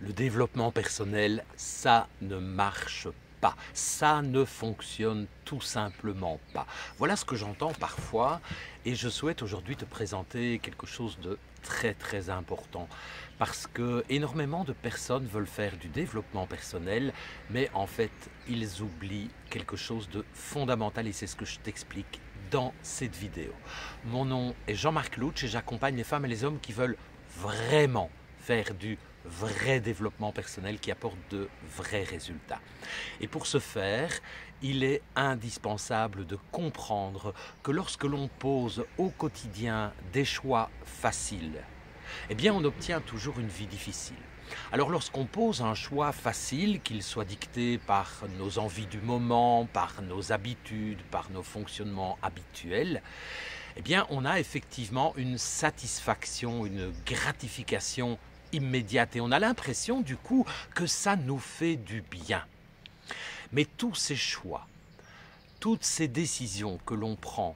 Le développement personnel, ça ne marche pas. Ça ne fonctionne tout simplement pas. Voilà ce que j'entends parfois et je souhaite aujourd'hui te présenter quelque chose de très important parce que énormément de personnes veulent faire du développement personnel mais en fait ils oublient quelque chose de fondamental et c'est ce que je t'explique dans cette vidéo. Mon nom est Jean-Marc Louch et j'accompagne les femmes et les hommes qui veulent vraiment faire du vrai développement personnel qui apporte de vrais résultats. Et pour ce faire, il est indispensable de comprendre que lorsque l'on pose au quotidien des choix faciles, eh bien on obtient toujours une vie difficile. Alors lorsqu'on pose un choix facile, qu'il soit dicté par nos envies du moment, par nos habitudes, par nos fonctionnements habituels, eh bien on a effectivement une satisfaction, une gratification immédiate et on a l'impression du coup que ça nous fait du bien. Mais tous ces choix, toutes ces décisions que l'on prend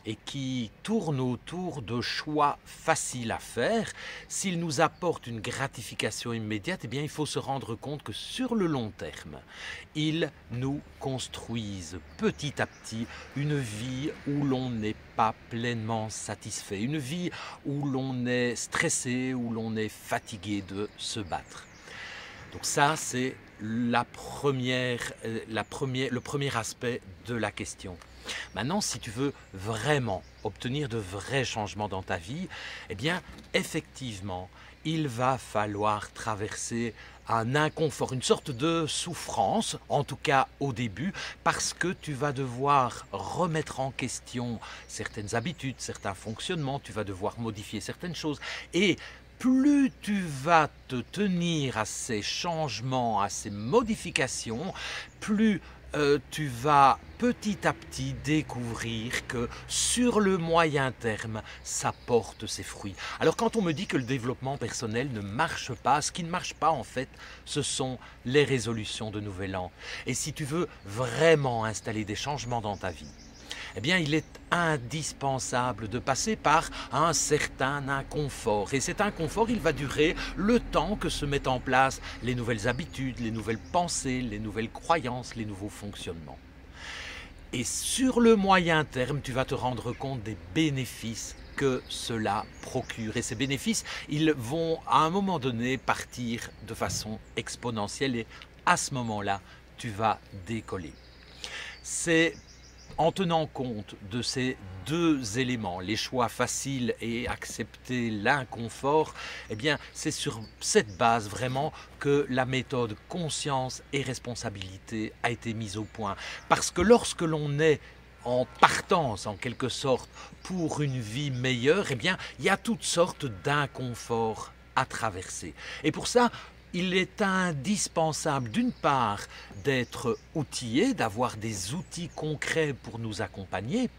et qui tournent autour de choix faciles à faire, s'ils nous apportent une gratification immédiate, eh bien il faut se rendre compte que sur le long terme, ils nous construisent petit à petit une vie où l'on n'est pas pleinement satisfait, une vie où l'on est stressé, où l'on est fatigué de se battre. Donc ça, c'est le premier aspect de la question. Maintenant, si tu veux vraiment obtenir de vrais changements dans ta vie, eh bien, effectivement, il va falloir traverser un inconfort, une sorte de souffrance, en tout cas au début, parce que tu vas devoir remettre en question certaines habitudes, certains fonctionnements, tu vas devoir modifier certaines choses. Et plus tu vas te tenir à ces changements, à ces modifications, plus tu vas petit à petit découvrir que sur le moyen terme, ça porte ses fruits. Alors quand on me dit que le développement personnel ne marche pas, ce qui ne marche pas en fait, ce sont les résolutions de Nouvel An. Et si tu veux vraiment installer des changements dans ta vie, eh bien, il est indispensable de passer par un certain inconfort. Et cet inconfort, il va durer le temps que se mettent en place les nouvelles habitudes, les nouvelles pensées, les nouvelles croyances, les nouveaux fonctionnements. Et sur le moyen terme, tu vas te rendre compte des bénéfices que cela procure. Et ces bénéfices, ils vont à un moment donné partir de façon exponentielle et à ce moment-là, tu vas décoller. C'est en tenant compte de ces deux éléments, les choix faciles et accepter l'inconfort, eh bien c'est sur cette base vraiment que la méthode conscience et responsabilité a été mise au point. Parce que lorsque l'on est en partance en quelque sorte pour une vie meilleure, eh bien il y a toutes sortes d'inconforts à traverser. Et pour ça, il est indispensable d'une part d'être outillé, d'avoir des outils concrets pour nous accompagner.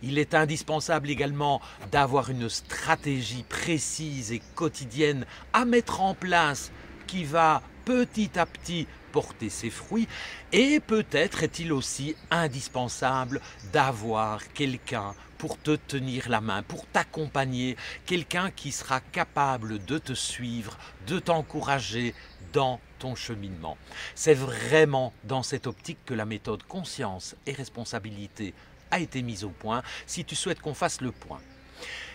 Il est indispensable également d'avoir une stratégie précise et quotidienne à mettre en place qui va petit à petit porter ses fruits. Et peut-être est-il aussi indispensable d'avoir quelqu'un pour te tenir la main, pour t'accompagner, quelqu'un qui sera capable de te suivre, de t'encourager dans ton cheminement. C'est vraiment dans cette optique que la méthode conscience et responsabilité a été mise au point. Si tu souhaites qu'on fasse le point,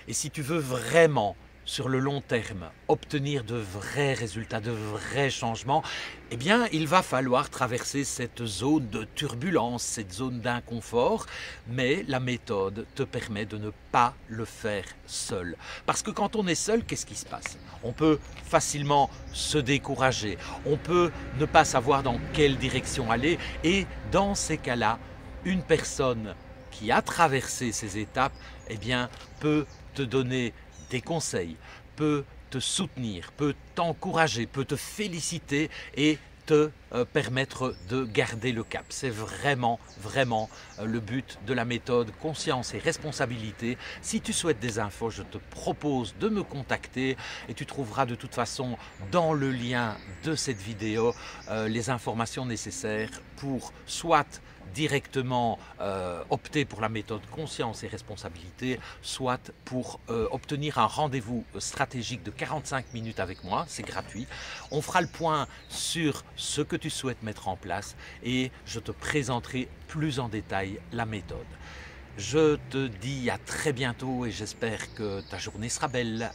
et si tu veux vraiment sur le long terme, obtenir de vrais résultats, de vrais changements, eh bien, il va falloir traverser cette zone de turbulence, cette zone d'inconfort, mais la méthode te permet de ne pas le faire seul. Parce que quand on est seul, qu'est-ce qui se passe? On peut facilement se décourager, on peut ne pas savoir dans quelle direction aller, et dans ces cas-là, une personne qui a traversé ces étapes, eh bien, peut te donner des conseils, peut te soutenir, peut t'encourager, peut te féliciter et te permettre de garder le cap. C'est vraiment le but de la méthode conscience et responsabilité. Si tu souhaites des infos, je te propose de me contacter et tu trouveras de toute façon dans le lien de cette vidéo les informations nécessaires pour soit directement opter pour la méthode conscience et responsabilité, soit pour obtenir un rendez-vous stratégique de 45 minutes avec moi, c'est gratuit. On fera le point sur ce que tu souhaites mettre en place et je te présenterai plus en détail la méthode. Je te dis à très bientôt et j'espère que ta journée sera belle.